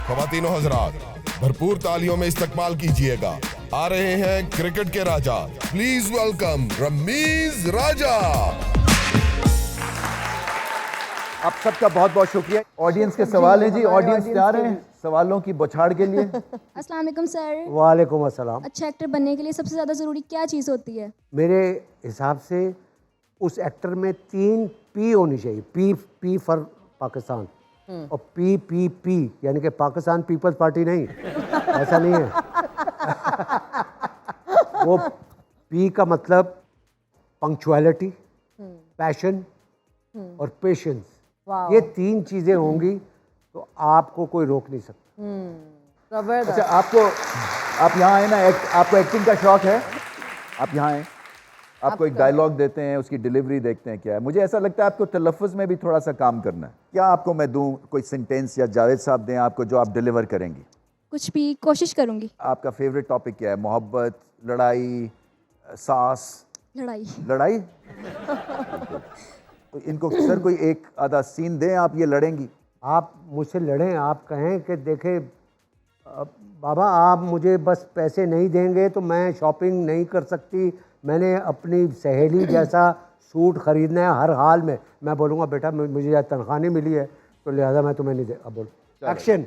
ख्वातीनो हजरात, भरपूर तालियों में इस्तकबाल कीजिएगा। आ रहे हैं क्रिकेट के राजा, प्लीज वेलकम रमीज राजा। आप सबका बहुत बहुत शुक्रिया। ऑडियंस के सवाल हैं जी, ऑडियंस तैयार हैं सवालों की बौछार के लिए? अस्सलाम वालेकुम सर। वालेकुम अस्सलाम। अच्छा एक्टर बनने के लिए सबसे ज़्यादा ज़रूरी क्या चीज़ होती है? मेरे हिसाब से उस एक्टर में 3 पी होनी चाहिए। पी फॉर पाकिस्तान और पी यानी कि पाकिस्तान पीपल्स पार्टी नहीं, ऐसा नहीं है। वो पी का मतलब पंक्चुअलिटी, पैशन और पेशेंस। ये 3 चीज़ें होंगी तो आपको कोई रोक नहीं सकता। अच्छा, आप यहाँ आए ना, आपको एक्टिंग का शौक है? आप यहाँ आए, आपको एक डायलॉग देते हैं, उसकी डिलीवरी देखते हैं क्या है। मुझे ऐसा लगता है आपको तलफ़ुज़ में भी थोड़ा सा काम करना है। क्या आपको मैं दूं कोई सेंटेंस या जावेद साहब दें आपको जो आप डिलीवर करेंगी? कुछ भी कोशिश करूँगी। आपका फेवरेट टॉपिक क्या है? मोहब्बत, लड़ाई, सास? लड़ाई। तो इनको सर कोई एक आधा सीन दें, आप ये लड़ेंगी? आप मुझसे लड़ें, आप कहें कि देखें बाबा आप मुझे बस पैसे नहीं देंगे तो मैं शॉपिंग नहीं कर सकती, मैंने अपनी सहेली जैसा सूट खरीदना है हर हाल में। मैं बोलूँगा बेटा मुझे यार तनख्वाह नहीं मिली है तो लिहाजा मैं तुम्हें नहीं दे। अब बोलो एक्शन।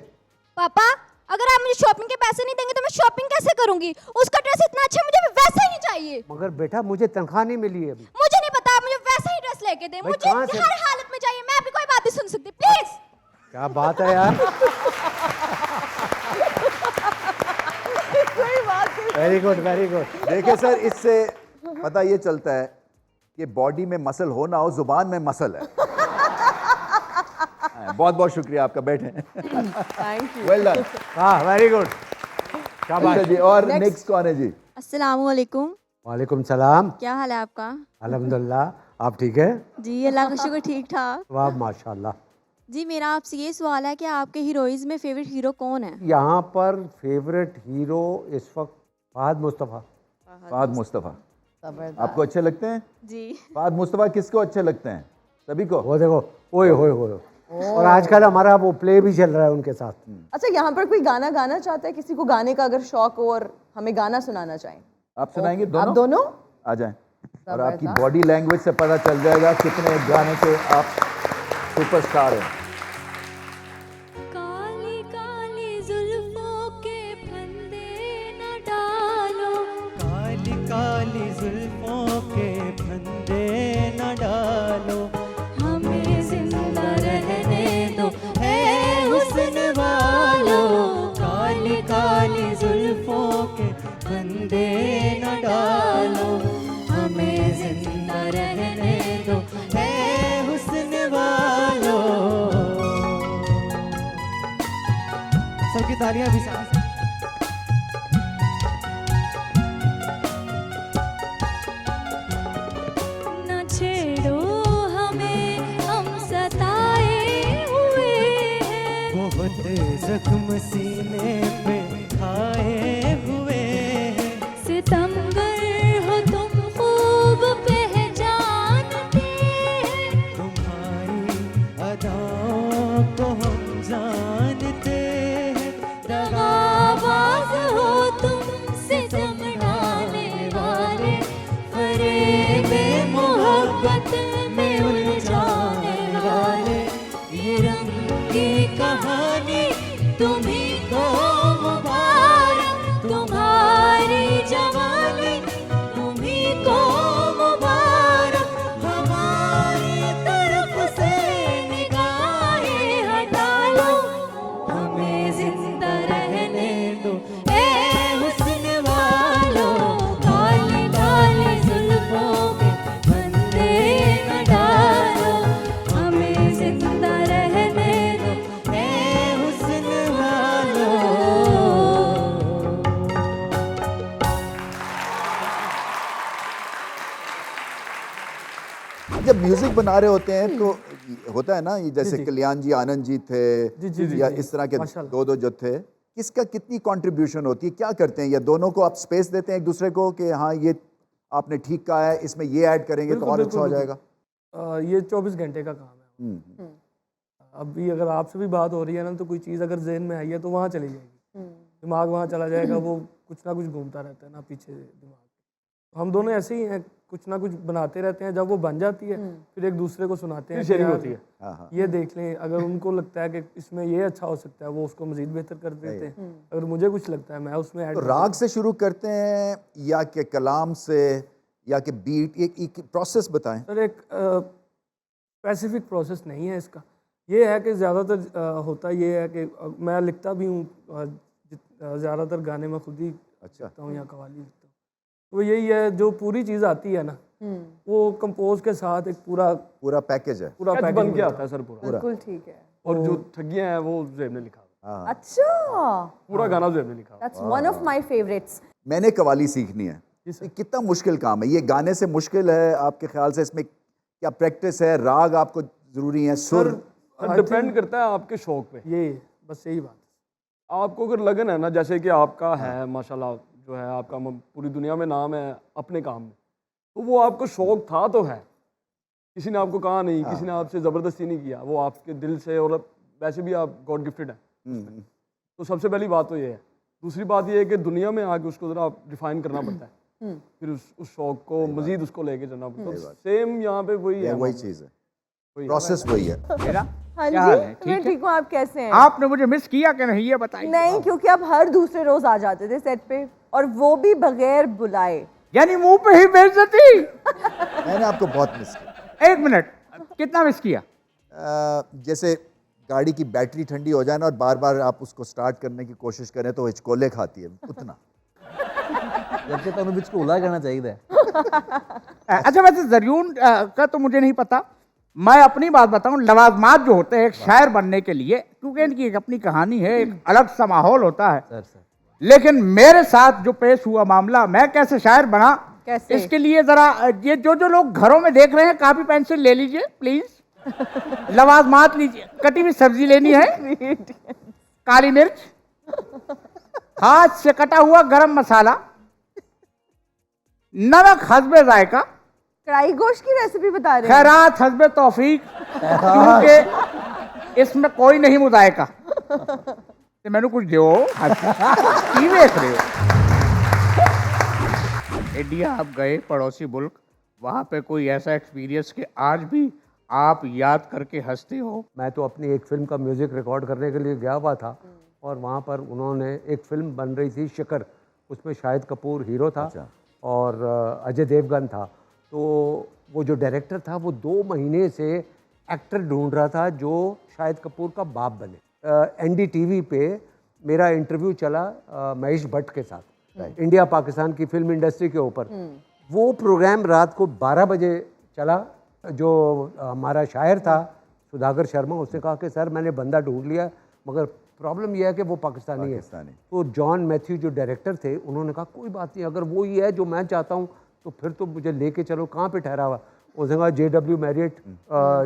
पापा अगर आप मुझे शॉपिंग के पैसे नहीं देंगे तो मैं शॉपिंग कैसे करूँगी? उसका ड्रेस इतना अच्छा मुझे वैसा ही नहीं चाहिए। मगर बेटा मुझे तनख्वाह नहीं मिली है अभी। मुझे नहीं पता, आप मुझे वैसा ही ड्रेस लेके दें। मुझे हर हालत में चाहिए, मैं आपकी कोई बात नहीं सुन सकती, प्लीज। क्या बात है यार। Very good very good. देखिए सर, इससे पता ये चलता है कि बॉडी में मसल हो ना हो, जुबान में मसल है। बहुत बहुत शुक्रिया आपका, बैठे। Thank you. Well done. हाँ वेरी गुड, शाबाश जी। और नेक्स्ट कौन है जी? अस्सलाम वालेकुम। वालेकुम सलाम। क्या हाल है आपका? अल्हम्दुलिल्लाह, आप ठीक है? जी अल्लाह का शुक्र, ठीक ठाक। वाह माशाल्लाह। जी मेरा आपसे ये सवाल है कि आपके हीरोइंस में फेवरेट हीरो कौन है? यहाँ पर फेवरेट हीरो इस वक्त फहद मुस्तफ़ा। फहद मुस्तफ़ा आपको अच्छे लगते हैं? जी। फहद मुस्तफ़ा किसको अच्छे लगते हैं? सभी को। वो देखो ओए होए होए। और आजकल हमारा वो प्ले भी चल रहा है उनके साथ। अच्छा, यहाँ पर कोई गाना गाना चाहता है? किसी को गाने का अगर शौक हो और हमें गाना सुनाना चाहें? आप सुनाएंगे दोनों? आप दोनों आ जाएं। और आपकी बॉडी लैंग्वेज से पता चल जाएगा कितने गाने से आप सुपरस्टार हैं। काली काली जुल्फों के फंदे न डालो, काली काली जुल्फों के फंदे न डालो, हमें जिंदा रहने दो है हुस्न वालो। काली काली जुल्फों के फंदे न डालो, हमें जिंदा रहने दो है हुस्न वालो। सबकी तालियां भी साथ। न छेड़ो हमें, हम सताए हुए हैं, बहुत जख्म सीने पे खाए हुए हैं। सितमगर हो तुम खूब पहचानते हैं, तुम्हारी अदाओं को हम जानते हैं। दगाबाज हो तुम सितम डालने वाले, फरेबे मोहब्बत में उलझाने वाले। ये रंग की कहानी तुम्ही को मुबारक, तुम्हारी जवानी तुम्ही को मुबारक। हमारी तरफ से निगाहें हटा लो, हमें जिंदा रहने दो ए हुस्न वालो। काली काली जुल्फों के फंदे न डालो, हमें जिंदा रहने दो ए हुस्न वालो। जब म्यूजिक बना रहे होते हैं तो होता है ना, ये जैसे कल्याण जी, आनंद जी थे, या इस तरह के दो जो थे, किसका कितनी कंट्रीब्यूशन होती है? क्या करते हैं? या दोनों को आप स्पेस देते हैं एक दूसरे को कि हाँ ये आपने ठीक कहा है, इसमें ये ऐड करेंगे तो और अच्छा हो जाएगा? ये 24 घंटे का काम है। अभी अगर आपसे भी बात हो रही है ना, तो कोई चीज़ अगर जहन में आई है तो वहाँ चली जाएगी, दिमाग वहाँ चला जाएगा, वो कुछ ना कुछ घूमता रहता है ना पीछे दिमाग। हम दोनों ऐसे ही हैं, कुछ ना कुछ बनाते रहते हैं, जब वो बन जाती है फिर एक दूसरे को सुनाते हैं, शेयरिंग होती है, ये देख लें, अगर उनको लगता है कि इसमें ये अच्छा हो सकता है वो उसको मजीद बेहतर कर देते हैं, अगर मुझे कुछ लगता है मैं उसमें ऐड तो राग से शुरू करते हैं या कि कलाम से या कि बीट, एक प्रोसेस बताएं। सर एक स्पेसिफिक प्रोसेस नहीं है इसका, ये है कि ज़्यादातर होता ये है कि मैं लिखता भी हूँ, ज़्यादातर गाने मैं खुद ही लिखता हूँ या कव्वाली लिखता हूँ, तो यही है जो पूरी चीज़ आती है ना वो कंपोज के साथ एक पूरा पैकेज है, पूरा पैकेज बन के आता है सर पूरा। बिल्कुल ठीक है। और जो ठगियां हैं वो ज़ेब ने लिखा हुआ है। अच्छा, पूरा गाना ज़ेब ने लिखा हुआ है। That's one of my favourites. मैंने कवाली सीखनी है, ये कितना मुश्किल काम है? ये गाने से मुश्किल है आपके ख्याल से? इसमें क्या प्रैक्टिस है? राग आपको ज़रूरी है? सुर डिपेंड करता है आपके शौक पे, ये बस यही बात है। आपको अगर लगन है ना, जैसे कि आपका है माशाल्लाह, जो है आपका पूरी दुनिया में नाम है अपने काम में, तो वो आपको शौक था तो है, किसी ने आपको कहा नहीं, किसी ने आपसे ज़बरदस्ती नहीं किया, वो आपके दिल से, और वैसे भी आप गॉड गिफ्टेड है। तो सबसे पहली बात तो ये है। दूसरी बात ये है कि दुनिया में आके उसको ज़रा डिफाइन करना पड़ता है, फिर उस शौक को मजीद उसको लेके चलना पड़ता है। सेम यहाँ पे वही है, वही चीज़ है, प्रोसेस वही है। मेरा हाँ क्या हाल है? जी, ठीक मैं है? ठीक हूँ, आप कैसे हैं? आपने मुझे मिस किया कि नहीं ये बताइए। नहीं, क्योंकि आप हर दूसरे रोज आ जाते थे सेट पे, और वो भी बगैर बुलाए। यानी मुंह पे ही बेइज्जती। मैंने आपको बहुत मिस किया। एक मिनट, कितना मिस किया? जैसे गाड़ी की बैटरी ठंडी हो जाए ना और बार बार आप उसको स्टार्ट करने की कोशिश करें तो हिचकोले खाती है, उतना। जबकि ਤੁਹਾਨੂੰ ਵਿੱਚ ਢੋਲਾ ਕਹਿਣਾ ਚਾਹੀਦਾ ਹੈ। अच्छा वैसे जरियून का तो मुझे नहीं पता, मैं अपनी बात बताऊं, लवाजमात जो होते हैं एक शायर बनने के लिए, क्योंकि इनकी एक अपनी कहानी है, एक अलग सा माहौल होता है, लेकिन मेरे साथ जो पेश हुआ मामला, मैं कैसे शायर बना, कैसे? इसके लिए जरा ये जो लोग घरों में देख रहे हैं, कापी पेंसिल ले लीजिए प्लीज, लवाजमात लीजिए, कटी हुई सब्जी लेनी है, काली मिर्च, हाथ से कटा हुआ गरम मसाला, नमक हस्बे जायका, कढ़ाई गोश्त की रेसिपी बता रहे हैं? खैरात हस्बे तौफीक, क्योंकि इसमें कोई नहीं मुदायका। ते मैंने कुछ दो की देख रहे हो? इंडिया आप गए पड़ोसी मुल्क, वहाँ पे कोई ऐसा एक्सपीरियंस कि आज भी आप याद करके हंसते हो? मैं तो अपनी एक फिल्म का म्यूज़िक रिकॉर्ड करने के लिए गया हुआ था, और वहाँ पर उन्होंने एक फिल्म बन रही थी शिकर, उसमें शाहिद कपूर हीरो था और अजय देवगन था। तो वो जो डायरेक्टर था वो 2 महीने से एक्टर ढूंढ रहा था जो शाहिद कपूर का बाप बने। NDTV पे मेरा इंटरव्यू चला महेश भट्ट के साथ, इंडिया पाकिस्तान की फिल्म इंडस्ट्री के ऊपर। वो प्रोग्राम रात को 12 बजे चला। जो हमारा शायर था सुधाकर शर्मा, उसने कहा कि सर मैंने बंदा ढूंढ लिया, मगर प्रॉब्लम यह है कि वो पाकिस्तानी है। तो जॉन मैथ्यू जो डायरेक्टर थे, उन्होंने कहा कोई बात नहीं, अगर वो ही है जो मैं चाहता हूँ तो फिर तो मुझे लेके चलो। कहाँ पे ठहरा हुआ? उसने कहा JW मैरियट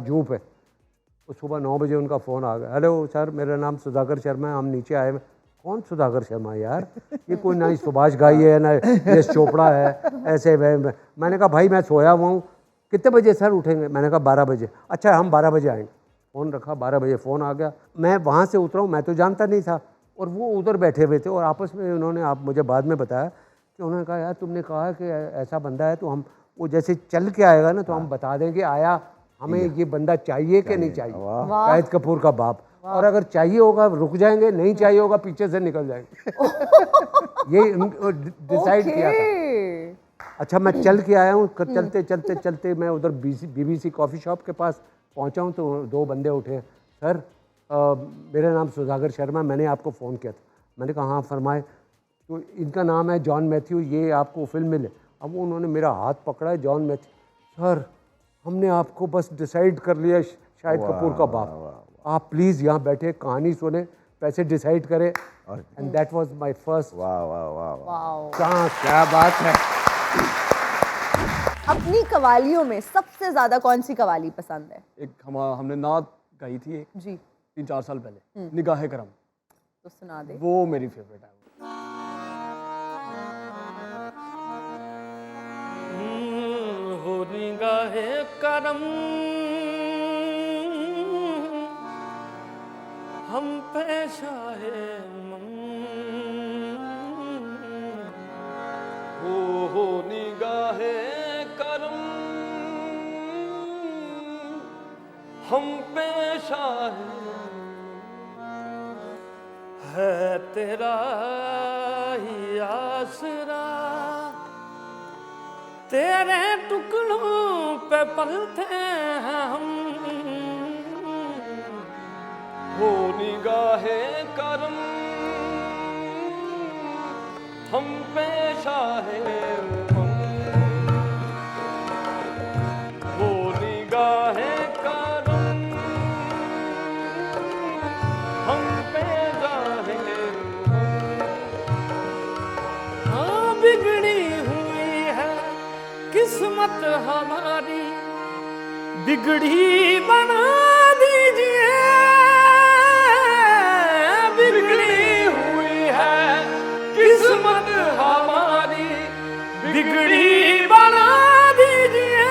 जू पे। तो सुबह 9 बजे उनका फ़ोन आ गया, हेलो सर मेरा नाम सुधाकर शर्मा है, हम नीचे आए। कौन सुधाकर शर्मा यार, ये कोई ना सुभाष घाई है ना यश चोपड़ा है, ऐसे मैंने कहा भाई मैं सोया हुआ हूँ, कितने बजे सर उठेंगे? मैंने कहा 12 बजे। अच्छा हम 12 बजे आएंगे। फ़ोन रखा, 12 बजे फ़ोन आ गया। मैं वहाँ से उतरा हूँ, मैं तो जानता नहीं था, और वो उधर बैठे हुए थे, और आपस में उन्होंने, आप मुझे बाद में बताया कि उन्होंने कहा यार तुमने कहा कि ऐसा बंदा है, तो हम वो जैसे चल के आएगा ना तो हम बता देंगे आया, हमें ये बंदा चाहिए कि नहीं चाहिए, शाहिद कपूर का बाप, और अगर चाहिए होगा रुक जाएंगे, नहीं चाहिए होगा पीछे से निकल जाएंगे। ये डिसाइड किया था। अच्छा मैं चल के आया हूँ, चलते चलते चलते मैं उधर BBC कॉफ़ी शॉप के पास पहुँचा हूँ, तो 2 बंदे उठे, सर मेरा नाम सुधाकर शर्मा, मैंने आपको फ़ोन किया था। मैंने कहा हाँ फरमाए। तो इनका नाम है जॉन मैथ्यू, ये आपको फिल्म मिले। अब वो उन्होंने मेरा हाथ पकड़ा है, जॉन मैथ्यू सर हमने आपको बस डिसाइड कर लिया शाहिद कपूर का बाप, आप प्लीज़ यहाँ बैठे कहानी सुने, पैसे डिसाइड करें। And that was my first. वाह वाह वाह वाह, क्या बात है। अपनी कवालियों में सबसे ज्यादा कौन सी कवाली पसंद है? एक हमने नात गाई थी एक जी 3-4 साल पहले, निगाहे करम, तो सुना दे। वो मेरी फेवरेट है। हो निगाहे करम हम पेशा है हो निगाहे करम हम पेशा है तेरा ही आसरा, तेरे टुकड़ों पे पलते हैं हम। हो निगाहे करम हम पेशा है हो निगाहे करम हम पेशा है। हाँ बिगड़ी हुई है किस्मत हमारी, बिगड़ी बना दीजिए। बिगड़ी हुई है किस्मत हमारी, बिगड़ी बना दीजिए।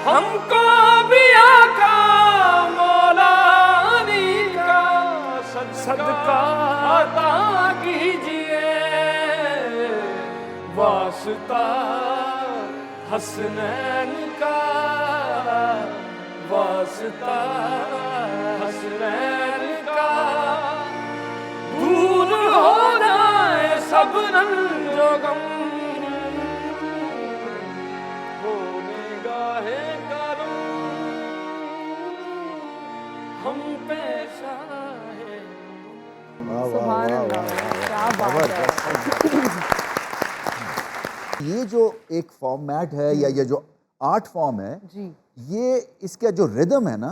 हमको भी आका मौलानी का सदका अता कीजिए। वास्ता हसनैन का, वास्ता हसनैन का, दूर हो जाए सब रंजो गम। हो निगाहे करम हम पेशा है। सुभान अल्लाह, क्या बात है। ये जो एक फॉर्मेट है या ये जो आर्ट फॉर्म है जी, ये इसका जो रिदम है ना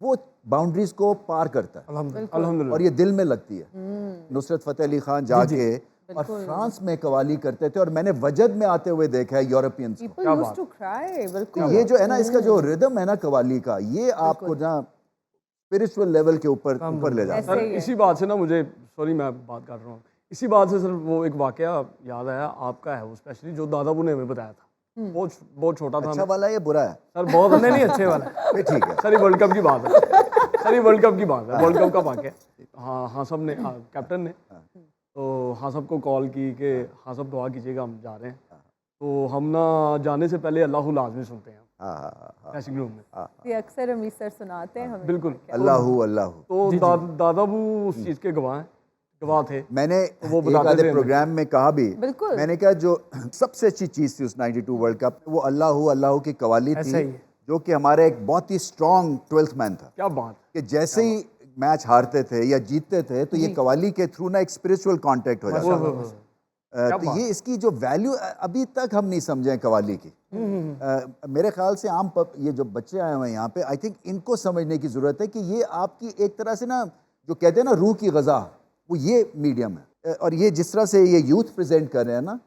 वो बाउंड्रीज को पार करता है अल्हम्दुलिल्लाह। और ये दिल में लगती है। नुसरत फतेह अली खान जाके और फ्रांस में कवाली करते थे और मैंने वजद में आते हुए देखा है यूरोपियंस को। people used to cry, बिल्कुल। ये जो है ना इसका जो रिदम है ना कवाली का, ये आपको ना स्पिरिचुअल लेवल के ऊपर ले जाता है। सर इसी बात से ना मुझे, सॉरी मैं बात कर रहा हूँ, इसी बात से सर वो एक वाकया याद आया आपका है वो स्पेशली जो दादाबू ने हमें बताया था। बहुत छोटा था। अच्छा वाला है या बुरा है? सर बहुत नहीं अच्छे वाला है। ये ठीक है। सर ये वर्ल्ड कप की बात है। सर ये वर्ल्ड कप की बात है, वर्ल्ड कप का वाकया। हाँ सब ने, कैप्टन ने तो हाँ सबको कॉल की कि हाँ सब दुआ कीजिएगा हम जा रहे हैं। तो हम ना जाने से पहले अल्लाहु लाज़मी सुनते हैं ड्रेसिंग रूम में। ये अक्सर अमीर सर सुनाते हैं हमें। बिल्कुल अल्लाहु अल्लाहु। तो दादाबू उस चीज़ के गवाह थे। मैंने वो एक आधे प्रोग्राम में कहा भी, बिल्कुल। मैंने कहा जो सबसे अच्छी चीज़ थी उस 92 वर्ल्ड कप वो अल्लाहु अल्लाहु की कवाली थी, जो कि हमारे एक बहुत ही स्ट्रॉन्ग 12th मैन था। क्या बात कि जैसे ही मैच हारते थे या जीतते थे तो ये कवाली के थ्रू ना एक स्पिरिचुअल कांटेक्ट हो जाता था। तो ये इसकी जो वैल्यू अभी तक हम नहीं समझे कवाली की। मेरे ख्याल से ये जो बच्चे आए हुए हैं यहाँ पे, आई थिंक इनको समझने की ज़रूरत है कि ये आपकी एक तरह से ना जो कहते हैं ना रूह की ग़ज़ा, वो ये मीडियम है। और ये जिस तरह से ये यूथ प्रेजेंट कर रहे हैं ना,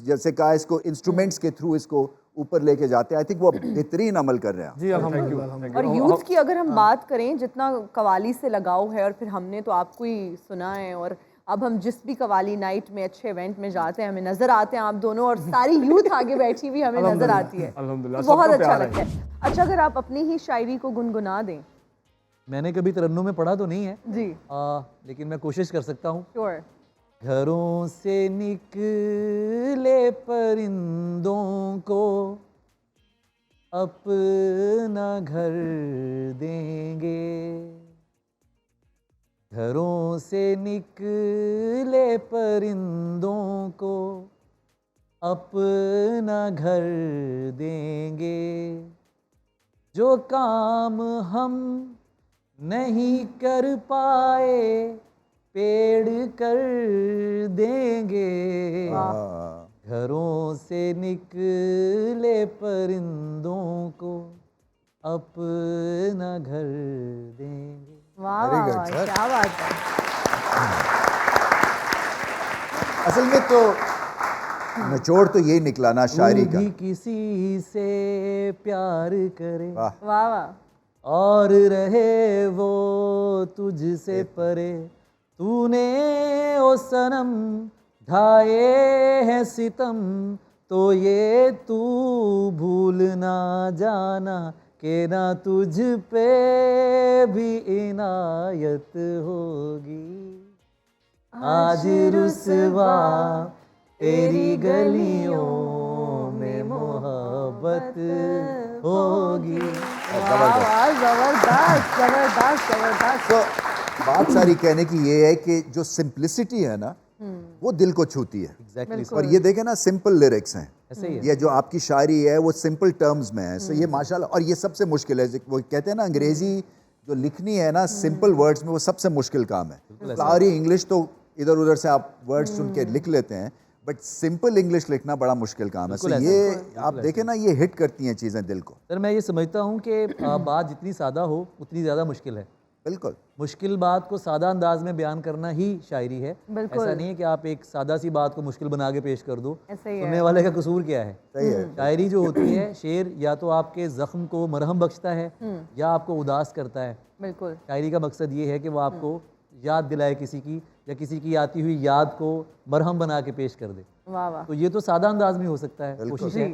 जैसे कहा इसको इंस्ट्रूमेंट्स के थ्रू इसको ऊपर लेके जाते हैं, आई थिंक वो बेहतरीन अमल कर रहे हैं। जी अल्हम्दुलिल्लाह। और यूथ की अगर हम बात करें, जितना कवाली से लगाव है, और फिर हमने तो आपको ही सुना है, और अब हम जिस भी कवाली नाइट में अच्छे इवेंट में जाते हैं हमें नजर आते हैं आप दोनों, और सारी यूथ आगे बैठी हुई हमें नजर आती है। अल्हम्दुलिल्लाह, तो बहुत सबका अच्छा प्यार है। लगता है। अच्छा, अगर आप अपनी ही शायरी को गुनगुना दें। मैंने कभी तरन्नुम में पढ़ा तो नहीं है जी, लेकिन मैं कोशिश कर सकता हूँ। श्योर। घरों से निकले परिंदों को अपना घर देंगे, घरों से निकले परिंदों को अपना घर देंगे, जो काम हम नहीं कर पाए पेड़ कर देंगे, घरों से निकले परिंदों को अपना घर देंगे। वाह वाह वाह, क्या बात है। असल में तो निचोड़ तो यही निकला ना शायरी का। भी किसी से प्यार करे वाह वाह। और रहे वो तुझसे परे, तूने ओ सनम ढाए हैं सितम, तो ये तू भूल ना जाना के ना तुझ पे भी इनायत होगी, आज रुसवा तेरी गलियों में मोहब्बत होगी। जबरदस्त जबरदस्त जबरदस्त। तो बात सारी कहने की ये है कि जो सिंप्लिसिटी है ना वो दिल को छूती है। एग्जैक्टली और ये देखे ना, सिंपल लिरिक्स हैं, ऐसे ही है। ये जो आपकी शायरी है वो सिंपल टर्म्स में है। सो ये माशाल्लाह, और ये सबसे मुश्किल है। वो कहते हैं ना अंग्रेजी जो लिखनी है ना सिंपल वर्ड्स में, वो सबसे मुश्किल काम है। फ्लावरी इंग्लिश तो इधर उधर से आप वर्ड्स चुन के लिख लेते हैं, बट सिंपल इंग्लिश लिखना बड़ा मुश्किल काम है। सो ये आप देखें ना, ये हिट करती हैं चीज़ें दिल को। सर मैं ये समझता हूँ कि बात जितनी सादा हो उतनी ज़्यादा मुश्किल है। बिल्कुल मुश्किल बात को सादा अंदाज में बयान करना ही शायरी है। ऐसा नहीं है कि आप एक सादा सी बात को मुश्किल बना के पेश कर दो, सुनने वाले का कसूर क्या है। सही है। शायरी जो होती है, शेर या तो आपके जख्म को मरहम बख्शता है या आपको उदास करता है। बिल्कुल। शायरी का मकसद ये है कि वो आपको याद दिलाए किसी की, या किसी की आती हुई याद को मरहम बना के पेश कर दे। वाह वाह। तो ये तो सादा अंदाज में हो सकता है, कोशिश है।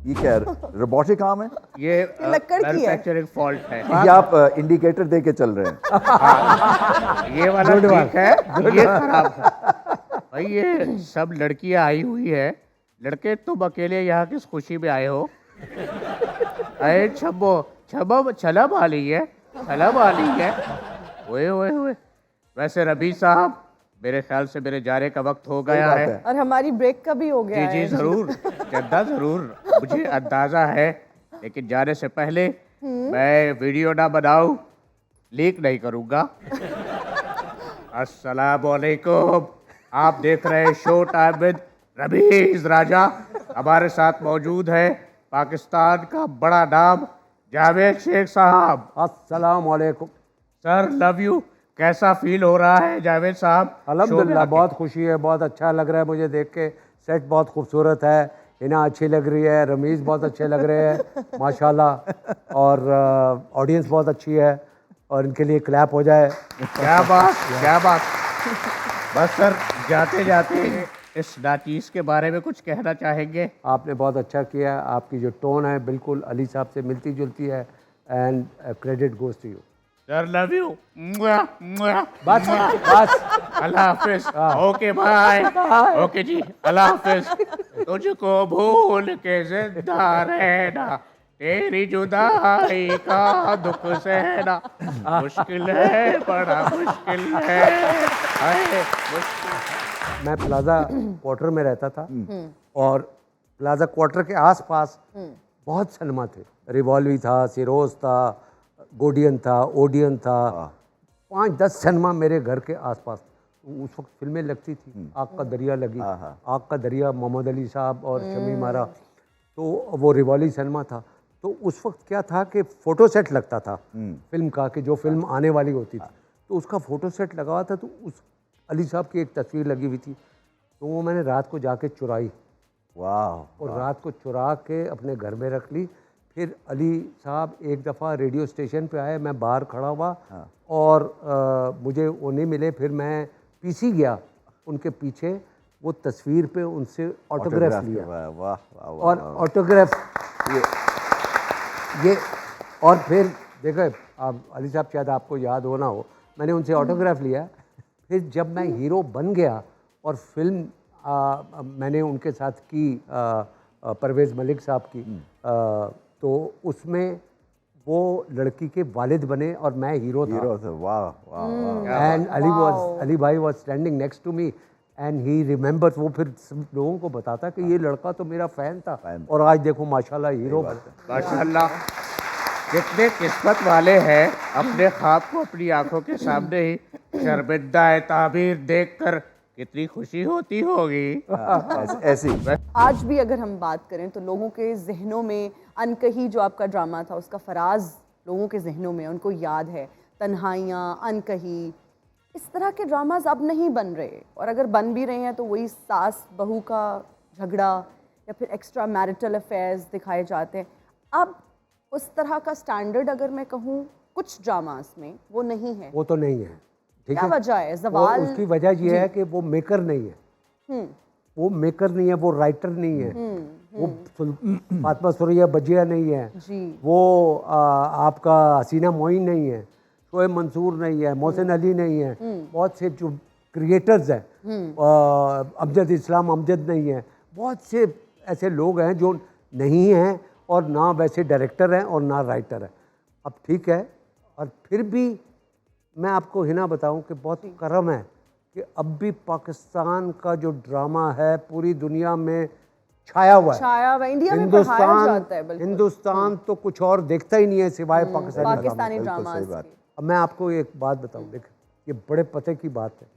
ये क्या रोबोटिक काम है? ये लक्कड़ की है। मैन्युफैक्चरिंग फॉल्ट है। ये आप इंडिकेटर दे के चल रहे हैं। ये वाला ठीक है, ये खराब है। भाई ये सब लड़कियां आई हुई है, लड़के तुम अकेले यहाँ किस खुशी में आए हो? अरे छब्बो छब्बो छलब वाली है, छलब वाली है। ओए ओए ओए। वैसे रबी साहब, मेरे ख्याल से मेरे जाने का वक्त हो गया है। और हमारी ब्रेक का भी हो गया जी है। जी जरूर, चंदा जरूर, मुझे अंदाजा है। लेकिन जाने से पहले मैं वीडियो ना बनाऊं, लीक नहीं करूंगा। अस्सलाम वालेकुम, आप देख रहे हैं शो टाइम विद रमीज राजा। हमारे साथ मौजूद है पाकिस्तान का बड़ा नाम जावेद शेख साहब। अस्सलाम वालेकुम। Sir love you. कैसा फील हो रहा है जावेद साहब? अल्हम्दुलिल्लाह बहुत खुशी है, बहुत अच्छा लग रहा है मुझे देख के। सेट बहुत खूबसूरत है, हिना अच्छी लग रही है, रमीज़ बहुत अच्छे लग रहे हैं माशाल्लाह, और ऑडियंस बहुत अच्छी है, और इनके लिए क्लैप हो जाए। क्या बात, क्या बात। बस सर जाते जाते इस नाचीज़ के बारे में कुछ कहना चाहेंगे? आपने बहुत अच्छा किया, आपकी जो टोन है बिल्कुल अली साहब से मिलती जुलती है, and credit goes to you. Sir love you. बस बस, अल्लाह हाफिज। Okay bye. ओके जी, अल्लाह हाफिज। तुझको भूल के जिंदा रहना, तेरी जुदाई का दुख सहना मुश्किल है, बड़ा मुश्किल है। मैं प्लाजा क्वार्टर में रहता था, और प्लाजा क्वार्टर के आसपास बहुत सिनेमा थे। रिवॉल्वी था, सिरोज था, गोडियन था, ओडियन था, 5-10 सिनेमा मेरे घर के आसपास। उस वक्त फिल्में लगती थी। आग का दरिया लगी, आग का दरिया, मोहम्मद अली साहब और शमी मारा, तो वो रिवॉल्वी सिनेमा था। तो उस वक्त क्या था कि फ़ोटो सेट लगता था फिल्म का, कि जो फिल्म आने वाली होती थी तो उसका फ़ोटो सेट लगा हुआ था। तो उस अली साहब की एक तस्वीर लगी हुई थी, तो वो मैंने रात को जाके चुराई। वाह। और रात को चुरा के अपने घर में रख ली। फिर अली साहब एक दफ़ा रेडियो स्टेशन पे आए, मैं बाहर खड़ा हुआ, और मुझे वो नहीं मिले। फिर मैं पीसी गया उनके पीछे, वो तस्वीर पे उनसे ऑटोग्राफ लिया। वाह वाह। और ऑटोग्राफ ये और फिर देखो, आप अली साहब शायद आपको याद हो ना हो, मैंने उनसे ऑटोग्राफ लिया। फिर जब मैं हीरो बन गया और फिल्म मैंने उनके साथ की, परवेज़ मलिक साहब की, तो उसमें वो लड़की के वालिद बने और मैं हीरो था। वाह वाह। एंड अली भाई was standing next to me, and he remembers. वो फिर सब लोगों को बताता कि ये लड़का तो मेरा फ़ैन था, और आज देखो माशाल्लाह हीरो बनता। माशाल्लाह, कितने किस्मत वाले हैं, अपने ख्वाब को अपनी आंखों के सामने ही शर्मिंदा ताबीर देखकर कितनी खुशी होती होगी। ऐसी आज भी अगर हम बात करें तो लोगों के जहनों में अनकही जो आपका ड्रामा था, उसका फराज लोगों के जहनों में उनको याद है। तन्हाइयाँ, अनकही, इस तरह के ड्रामाज अब नहीं बन रहे, और अगर बन भी रहे हैं तो वही सास बहू का झगड़ा या फिर एक्स्ट्रा मैरिटल अफेयर्स दिखाए जाते हैं। अब उस तरह का स्टैंडर्ड अगर मैं कहूँ कुछ ड्रामास में वो नहीं है। वो तो नहीं है, ठीक क्या है। वजह है? ज़वाल उसकी वजह ये है कि वो मेकर नहीं है, वो मेकर नहीं है, वो राइटर नहीं है, वो फातिमा सुरैया बजिया नहीं है जी। वो आपका हसीना मोइन नहीं है, शोएब मंसूर नहीं है, मोहसिन अली नहीं है, बहुत से जो क्रिएटर्स हैं, अमजद इस्लाम अमजद नहीं है, बहुत से ऐसे लोग हैं जो नहीं हैं और ना वैसे डायरेक्टर हैं और ना राइटर हैं। अब ठीक है, और फिर भी मैं आपको हिना बताऊं कि बहुत करम है कि अब भी पाकिस्तान का जो ड्रामा है पूरी दुनिया में छाया हुआ है। छाया हुआ, इंडिया में पढ़ाया जाता है। बिल्कुल। हिंदुस्तान तो कुछ और देखता ही नहीं है सिवाय पाकिस्तानी ड्रामा। अब मैं आपको एक बात बताऊं, देख ये बड़े पते की बात है,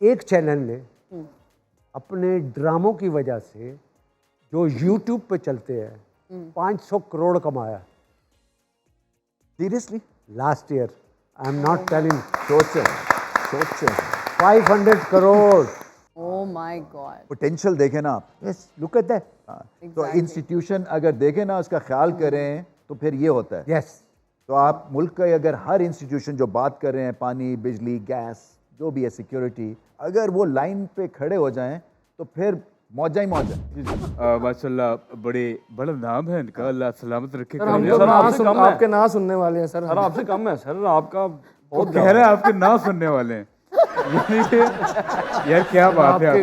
एक चैनल ने अपने ड्रामों की वजह से जो YouTube पे चलते हैं 500 करोड़ कमाया seriously last year. I am not telling, सोचें 500 crore. Oh my God. Potential देखें ना आप। Yes, look at that. तो इंस्टीट्यूशन अगर देखें ना, उसका ख्याल करें तो फिर ये होता है। यस, तो आप मुल्क का अगर हर इंस्टीट्यूशन जो बात कर रहे हैं, पानी, बिजली, गैस, जो भी है, सिक्योरिटी, अगर वो लाइन पे खड़े हो जाएं तो फिर मौजा ही मौजा। माशाल्लाह बड़ा नाम है इनका, अल्लाह सलामत रखे। सर हम तो आपके ना सुनने वाले हैं सर। सर आपसे कम है सर, आपका वो कह रहे हैं आपके ना सुनने वाले हैं। यार क्या बात है आपकी।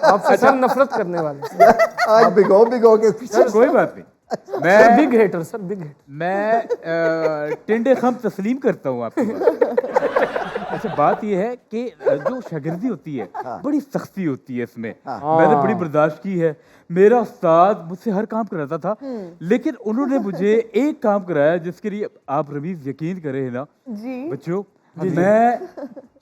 आपसे सर नफरत करने वाले हैं। आज भिगो के सर कोई बात नहीं, सर मैं big hater, sir big hater. मैं टिंडे खम तस्लीम करता हूँ आपकी बात। अच्छा बात यह है कि जो शागिर्दी होती है बड़ी सख्ती होती है इसमें। मैंने बड़ी बर्दाश्त की है। मेरा उस्ताद मुझसे हर काम कराता था, लेकिन उन्होंने मुझे एक काम कराया जिसके लिए आप रमीज यकीन करें ना जी। बच्चों, मैं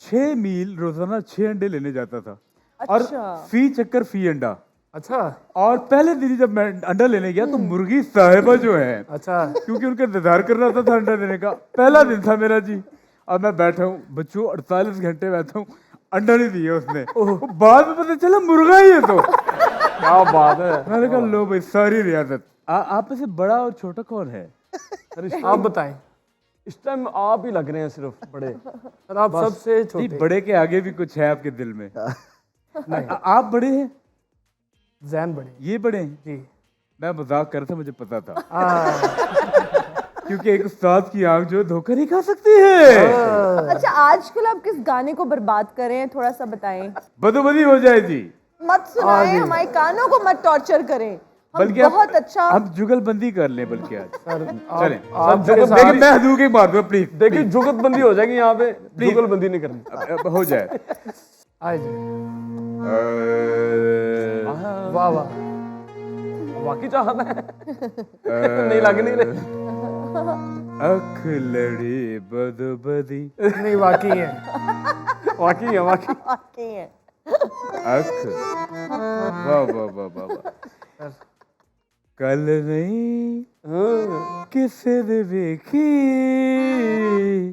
6 मील रोजाना 6 अंडे लेने जाता था। और फी चक्कर फी अंडा। अच्छा। और पहले दिन जब मैं अंडा लेने गया तो मुर्गी साहिबा जो है, अच्छा, क्योंकि उनका इंतजार करना होता था अंडा देने का, पहला दिन था मेरा जी। अब मैं बैठा हूँ बच्चों, 48 घंटे बैठा हूँ, अंडा नहीं दिया उसने। बाद में पता चला मुर्गा ही है। तो क्या बात है। मैंने कहा लो भाई सारी रियासत। आप में से बड़ा और छोटा कौन है? आप बताएं। इस टाइम आप ही लग रहे हैं सिर्फ बड़े। सर आप सबसे छोटे। बड़े के आगे भी कुछ है आपके दिल में। आप बड़े हैं, जैन बड़े, ये बड़े हैं जी। मैं मजाक कर रहा था, मुझे पता था। क्योंकि एक उस्ताद की आंख जो धोखा नहीं खा सकती है। अच्छा, आजकल आप किस गाने को बर्बाद कर रहे हैं, थोड़ा सा बताएं। बदोबदी हो जाए जी। मत सुनाएं, हमारे कानों को मत टॉर्चर करें। बल्कि बहुत अच्छा हम जुगलबंदी कर लें बल्कि आज। चलें। लेकिन मैं हदू के मार दूं प्लीज। देखिए जुगतबंदी हो जाएगी यहाँ पे, जुगलबंदी नहीं करनी। अब हो जाए। आए जी। वाह वाह, वाकई चाहता है। नहीं लग नहीं रहे। अख लड़ी बदबदी। नहीं वाकई है, वाकई है, वाकई वाकई है। अख वाह वाह वाह वाह वाह। कल नहीं किसे ने देखी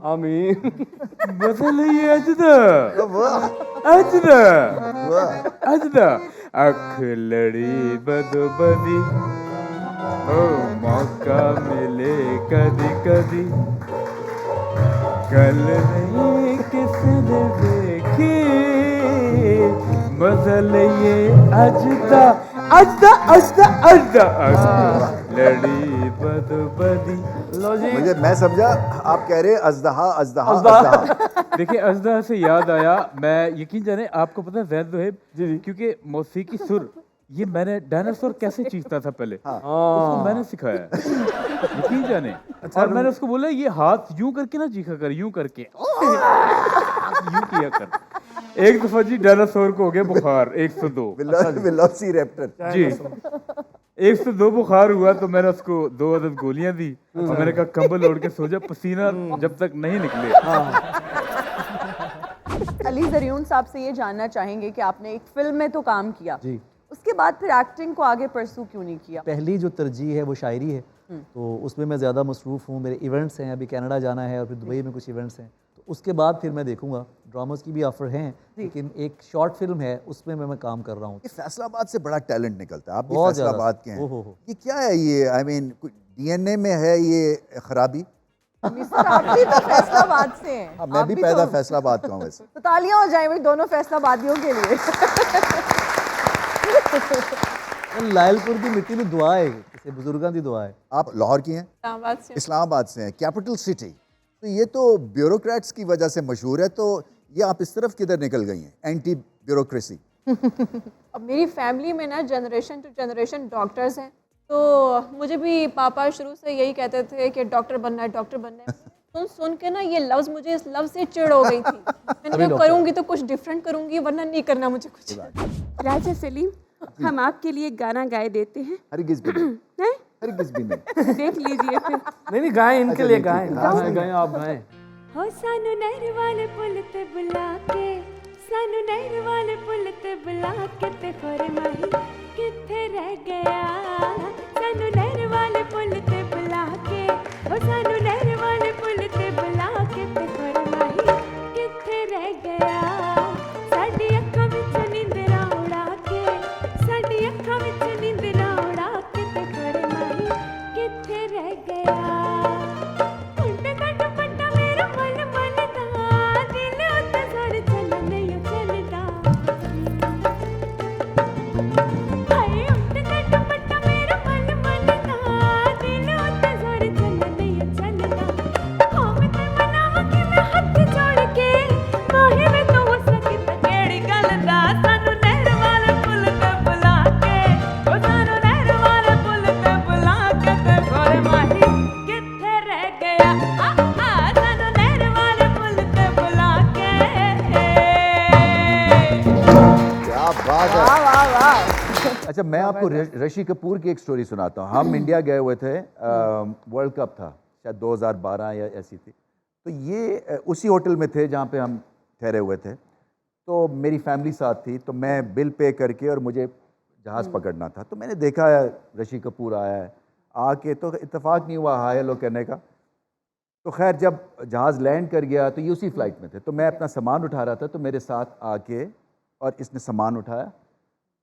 आमीन बदल ये अजदा अजदा अजदा। अख लड़ी बदबदी, ओ मौका मिले कदी कदी। कल नहीं किसी ने देखी बदल ये अजदा अजदा अजदा अजदा। लड़ी बदबदी। लो जी। मुझे मैं समझा आप कह रहे अजदहा अजदहा अजदहा। देखिए अजदा से याद आया, मैं यकीन जाने आपको पता है जैद जोहेब जी, क्योंकि मौसीकी सुर ये मैंने डायनासोर कैसे चीखता था पहले, उसको मैंने सिखाया यकीन जाने। और मैंने उसको बोला ये हाथ यूं करके ना चीखा कर, यूं करके यूं किया कर। एक दफा जी डायनासोर को हो गया बुखार 102 वेलोसिरैप्टर जी। 102 बुखार हुआ तो मैंने उसको 2 अदद गोलियां दी और मैंने कहा कंबल ओढ़ के सो जा, पसीना जब तक नहीं निकले। अली ज़रियून साहब से ये जानना चाहेंगे कि आपने एक फिल्म में तो काम किया जी, उसके बाद फिर एक्टिंग को आगे परसू क्यों नहीं किया? पहली जो तरजीह है वो शायरी है, तो उसमें मैं ज़्यादा मसरूफ़ हूँ। मेरे इवेंट्स हैं, अभी कनाडा जाना है और फिर दुबई में कुछ इवेंट्स हैं, तो उसके बाद फिर मैं देखूंगा। ड्रामास की भी ऑफ़र हैं, लेकिन एक शॉर्ट फिल्म है उसमें मैं काम कर रहा हूँ। फैसलाबाद से बड़ा टैलेंट निकलता है। आप भी बहुत फैसलाबाद के हैं। हो। ये क्या है ये? आई मीन डीएनए में है ये खराबी? मिस्टर आप भी तो फैसलाबाद से हैं। हाँ, मैं आप भी भी पैदा तो- फैसलाबाद का हूँ वैसे। तो तालियां हो जाएं भाई दोनों फैसलाबादियों के लिए। लायलपुर की मिट्टी में दुआ है, किसी बुजुर्गों की दुआ है। आप लाहौर की हैं? इस्लामाबाद से हैं, कैपिटल सिटी। तो ये तो ब्यूरोक्रेट्स की वजह से मशहूर है, तो ये आप इस तरफ किधर निकल गई हैं, एंटी ब्यूरोक्रेसी? अब मेरी फैमिली में ना जनरेशन टू जनरेशन डॉक्टर्स हैं, तो मुझे भी पापा शुरू से यही कहते थे कि डॉक्टर बनना है, डॉक्टर बनना है। सुन सुन के ना ये लफ्ज़, मुझे इस लफ्ज़ से चिढ़ हो गई थी। मैंने कहा करूँगी तो कुछ डिफरेंट करूँगी, वरना नहीं करना मुझे कुछ। राजा सलीम, हम आपके लिए गाना गाए देते हैं। हरगिज़ भी नहीं, हैं? हरगिज़ भी नहीं। देख लीजिए फिर। नहीं गाएं, इनके लिए गाएं। गाएं, आप गाएं। हो सानू नहर वाले पुल ते बुला के, सानू नहर वाले पुल ते बुला के, ते खोरे माही किथे रह गया। सानू नहर वाले पुल ते बुला के, हो सानू नहर वाले पुल ते बुला के, ते खोरे माही किथे रह गया। साडी अखां विच नींदरां उड़ा के, साडी अखां विच नींदरां उड़ा के, ते खोरे माही किथे रह गया। अच्छा, मैं आपको ऋषि कपूर की एक स्टोरी सुनाता हूँ। हम इंडिया गए हुए थे, वर्ल्ड कप था शायद 2012 या ऐसी थी। तो ये उसी होटल में थे जहाँ पे हम ठहरे हुए थे। तो मेरी फैमिली साथ थी, तो मैं बिल पे करके और मुझे जहाज़ पकड़ना था। तो मैंने देखा ऋषि कपूर आया है, आके तो इत्तेफाक नहीं हुआ हाय हेलो करने का। तो खैर जब जहाज़ लैंड कर गया तो ये उसी फ्लाइट में थे। तो मैं अपना सामान उठा रहा था, तो मेरे साथ आके और इसने सामान उठाया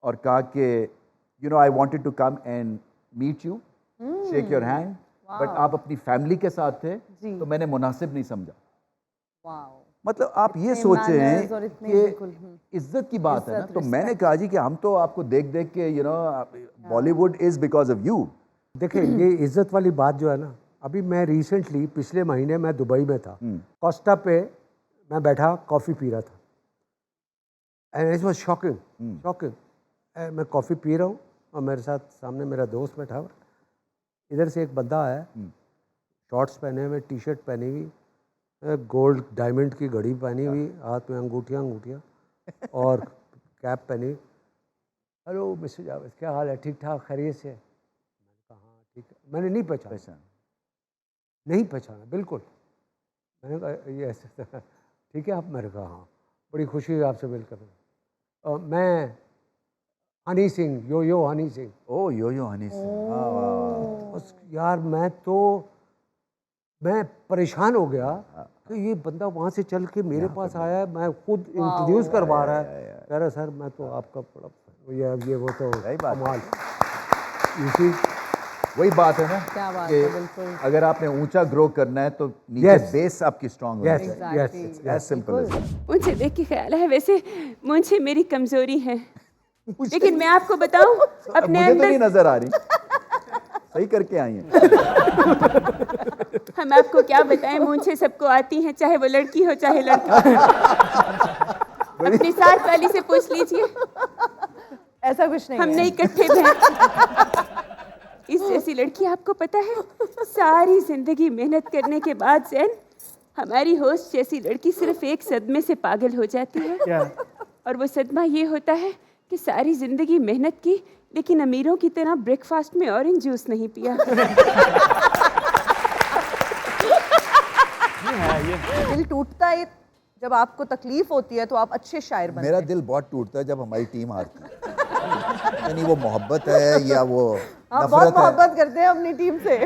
और कहा कि you know I wanted to come and meet you, shake your hand, but आप अपनी फैमिली के साथ थे तो मैंने मुनासिब नहीं समझा। मतलब आप ये सोचें कि इज्जत की बात है ना। तो मैंने कहा जी कि हम तो आपको देख देख के you know Bollywood is because of you. देखिए ये इज्जत वाली बात जो है ना, अभी मैं रिसेंटली पिछले महीने मैं दुबई में था, कोस्टा पे मैं बैठा कॉफ़ी पी रहा था, and it was shocking shocking. मैं कॉफ़ी पी रहा हूँ और मेरे साथ सामने मेरा दोस्त बैठा हुआ, इधर से एक बंदा है, शॉर्ट्स पहने हुए, टी शर्ट पहनी हुई, गोल्ड डायमंड की घड़ी पहनी हुई, हाथ में अंगूठियाँ और कैप पहनी हुई। हेलो मिस्टर जावेद, क्या हाल है, ठीक ठाक, खैरियत से? मैंने कहा हाँ ठीक है। मैंने नहीं पहचाना बिल्कुल। मैंने कहा ये ऐसे ठीक है आप? मैंने कहा हाँ, बड़ी खुशी हुई आपसे मिलकर। मैं हनी सिंह, यो हनी सिंह। ओ यो हनी सिंह। बस यार मैं परेशान हो गया कि ये बंदा वहाँ से चल के मेरे पास आया है, मैं खुद इंट्रोड्यूस करवा रहा है, कह रहा सर मैं तो आपका बड़ा ये वो तो कमाल। इसी वही बात है ना, क्या बात कि है, बिल्कुल। अगर आपने ऊंचा ग्रो करना है तो नीचे बेस आपकी स्ट्रांग होनी चाहिए। yes, as simple as. मुझे देख के ख्याल है वैसे मुझे मेरी कमजोरी है, लेकिन मैं आपको बताऊं अपने मुझे तो अंदर नहीं नजर आ रही, सही करके आई हैं। हम आपको क्या बताएं, मुझे सबको आती हैं, चाहे वो लड़की हो चाहे लड़का। अपनी साथ वाली से पूछ लीजिए, ऐसा कुछ नहीं हम है। नहीं इकट्ठे थे। इस जैसी लड़की आपको पता है, सारी जिंदगी मेहनत करने के बाद जैन हमारी होस्ट जैसी लड़की सिर्फ एक सदमे से पागल हो जाती है। और वो सदमा ये होता है कि सारी जिंदगी मेहनत की, लेकिन अमीरों की तरह ब्रेकफास्ट में ऑरेंज जूस नहीं पिया। दिल टूटता है जब आपको तकलीफ होती है, तो आप अच्छे शायर बनते मेरा हैं। दिल बहुत टूटता है जब हमारी टीम हारती है। यानी वो मोहब्बत है या वो आप बहुत मोहब्बत करते हैं अपनी टीम से।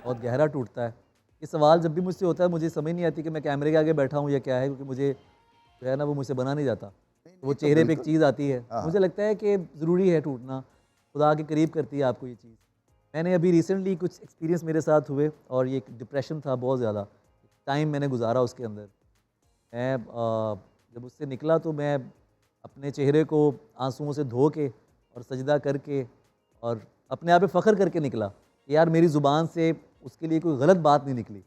बहुत गहरा टूटता है। ये सवाल जब भी मुझसे होता है मुझे समझ नहीं आती कि मैं कैमरे के आगे बैठा हूँ या क्या है, क्योंकि मुझे जो है ना वो मुझसे बना नहीं जाता। वो चेहरे पे एक चीज़ आती है, मुझे लगता है कि ज़रूरी है टूटना, खुदा के करीब करती है आपको ये चीज़। मैंने अभी रिसेंटली कुछ एक्सपीरियंस मेरे साथ हुए और ये एक डिप्रेशन था, बहुत ज़्यादा टाइम मैंने गुजारा उसके अंदर। मैं जब उससे निकला तो मैं अपने चेहरे को आंसुओं से धो के और सजदा करके और अपने आप पे फ़ख्र करके निकला कि यार मेरी ज़ुबान से उसके लिए कोई गलत बात नहीं निकली।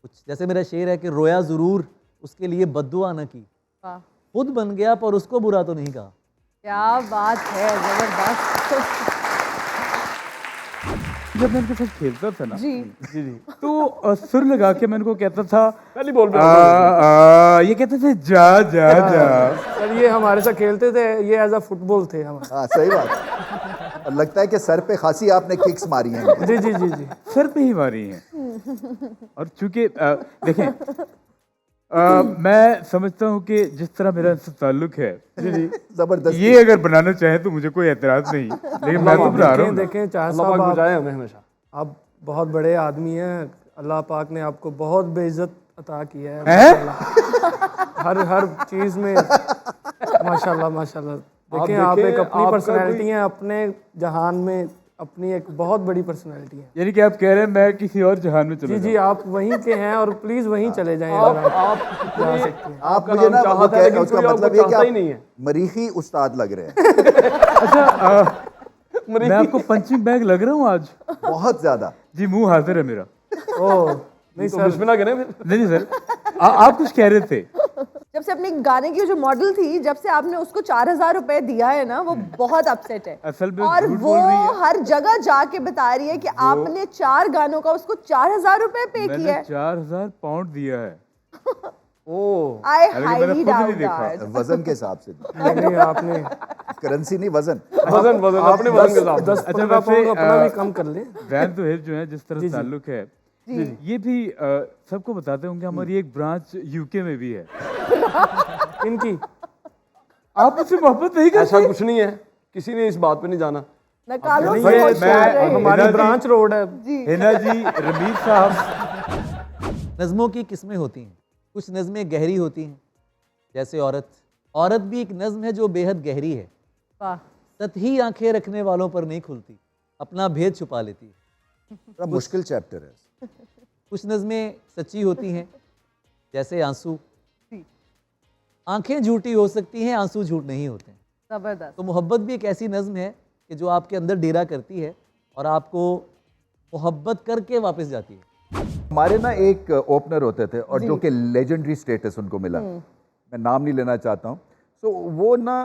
कुछ जैसे मेरा शेर है कि रोया ज़रूर उसके लिए बद्दुआ न की, वाह, खुद बन गया पर उसको बुरा तो नहीं कहा। क्या बात है, जबरदस्त। जब मैं उनके साथ खेलता था ना जी जी जी तो सुर लगा के मैं उनको कहता था पहली बॉल पे ये कहते थे जा जा जा। सर ये हमारे साथ खेलते थे, ये एज अ फुटबॉल थे हमारे। हाँ सही बात है। और लगता है कि सर पे खासी आपने किक्स मारी हैं। जी जी जी जी। सर पे ही मारी हैं। और चूंकि देखें मैं समझता हूँ कि जिस तरह मेरा इनसे ताल्लुक है जबरदस्त। ये अगर बनाना चाहे तो मुझे कोई एतराज नहीं, लेकिन मैं तो बना रहा हूँ। देखें चाहे अल्लाह पाक बचाए हमें हमेशा। आप बहुत बड़े आदमी हैं, अल्लाह पाक ने आपको बहुत बेइज्जत अता किया है हैं? माशाल्लाह। हर चीज़ में माशाल्लाह माशाल्लाह। देखें आप एक अपनी पर्सनैलिटी हैं, अपने जहान में अपनी एक बहुत बड़ी पर्सनैलिटी है। यानी कि आप कह रहे हैं मैं किसी और जहान में चले जी जी, आप वहीं के हैं और प्लीज वहीं चले जाएं। आप जा सकते हैं। आप मुझे ना वो कह रहे उसका मतलब ये कि ही नहीं है। आप मरीखी उस्ताद लग रहे हैं। अच्छा मैं आपको पंचिंग बैग लग रहा हूँ आज? बहुत ज्यादा। जी मुंह हाजिर है मेरा। ओह नहीं तो बिस्मिल्लाह करें फिर। नहीं सर आप कुछ कह रहे थे। जब से अपने गाने की जो मॉडल थी, जब से आपने उसको 4,000 रुपए दिया है ना, वो बहुत अपसेट है। असल में और झूठ वो बोल रही है। हर जगह जाके बता रही है कि आपने 4 गानों का उसको 4,000 रुपए पे किया मैंने है। 4,000 पाउंड दिया है। ओह आई मैंने हाईली खुद डाउट नहीं देखा। दैट। वजन के हिसाब से नहीं आपने करेंसी नहीं, वजन। वजन वजन अपने वजन के साथ। 10-15 पाउंड अपना भी कम कर ले। वैन तो जो है जिस तरह ताल्लुक है ये भी सबको बताते होंगे, हमारी एक ब्रांच यूके में भी है। इनकी आप मुझसे मोहब्बत नहीं करते? ऐसा कुछ नहीं है, किसी ने इस बात पे नहीं जाना। निकालो नहीं, से ये होशियार मैं- रहे। हमारी हिना जी- ब्रांच रोड है। हिना जी, रमीज साहब। नज़मों की किस्में होती हैं, कुछ नज़में गहरी होती हैं जैसे औरत भी एक नज़म है जो बेहद गहरी है। वाह, सतही आंखें रखने वालों पर नहीं खुलती, अपना भेद छुपा लेती है। बड़ा मुश्किल चैप्टर है। कुछ नज़में सच्ची होती हैं जैसे आंसू। आंखें झूठी हो सकती हैं, आंसू झूठ नहीं होते। जबरदस्त। तो मोहब्बत भी एक ऐसी नज़म है कि जो आपके अंदर डेरा करती है और आपको मोहब्बत करके वापस जाती है। हमारे ना एक ओपनर होते थे और जो कि लेजेंडरी स्टेटस उनको मिला, मैं नाम नहीं लेना चाहता हूँ। सो वो ना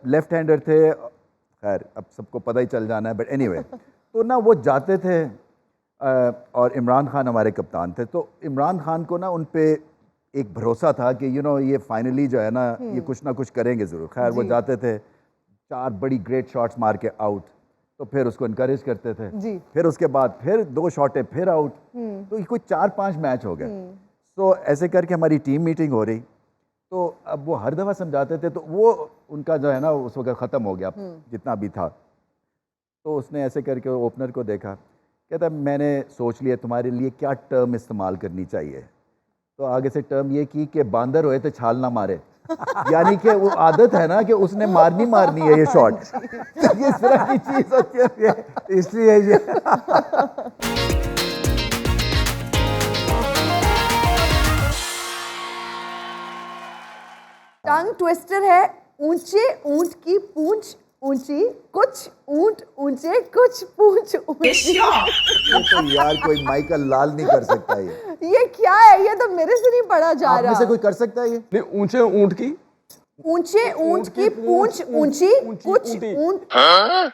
लेफ्ट हैंडर थे, खैर अब सबको पता ही चल जाना है, बट एनीवे तो ना वो जाते थे और इमरान खान हमारे कप्तान थे। तो इमरान खान को ना उन पे एक भरोसा था कि ये फाइनली जो है ना ये कुछ ना कुछ करेंगे ज़रूर। खैर वो जाते थे, 4 बड़ी ग्रेट शॉट्स मार के आउट, तो फिर उसको इनकरेज करते थे जी। फिर उसके बाद फिर 2 शॉटें फिर आउट, तो ये कोई 4-5 मैच हो गए। तो ऐसे करके हमारी टीम मीटिंग हो रही, तो अब वो हर दफ़ा समझाते थे, तो वो उनका जो है ना उस वक्त ख़त्म हो गया जितना भी था। तो उसने ऐसे करके ओपनर को देखा, कहता मैंने सोच लिया तुम्हारे लिए क्या टर्म इस्तेमाल करनी चाहिए। तो आगे से टर्म ये की कि बांदर होए तो छाल ना मारे, यानी कि वो आदत है ना कि उसने मारनी है ये शॉट। ये इस तरह की चीज होती है, इसलिए ये टंग ट्विस्टर है। ऊंचे ऊंट की पूंछ ऊंची, कुछ ऊंट ऊंचे, कुछ पूंछ ऊंची। ये तो यार कोई माइकल लाल नहीं कर सकता ये क्या है? ये तो मेरे से नहीं पढ़ा जा आप में रहा। से कोई कर सकता है ये? नहीं, ऊंचे ऊंट की ऊंचे ऊंट की पूंछ ऊंची, कुछ ऊंट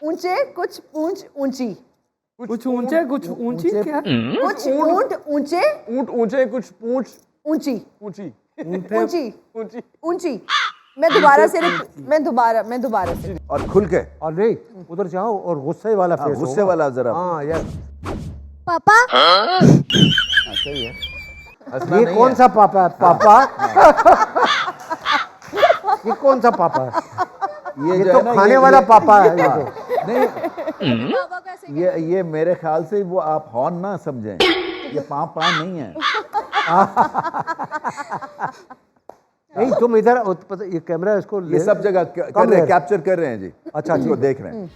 ऊंचे, कुछ पूंछ ऊंची। कुछ ऊंचे कुछ ऊंची क्या? कुछ ऊंट ऊंचे, ऊंट ऊंचे, कुछ पूंछ ऊंची ऊंची ऊंची ऊंची। ऊंची। मैं दोबारा से और खुल के और नहीं, उधर जाओ और गुस्से वाला फेस गुस्से वाला जरा। हाँ यार, पापा सही है। हंसना ये नहीं कौन है। सा पापा है? पापा ये कौन सा पापा है? ये जो तो है ना, खाने वाला पापा है ये तो। नहीं, ये मेरे ख्याल से वो आप हॉर्न ना समझें, ये पाँव नहीं है। नहीं, तुम इधर ये कैमरा इसको ये सब जगह कर रहे हैं, कैप्चर कर रहे हैं जी। अच्छा, इसको देख रहे हैं।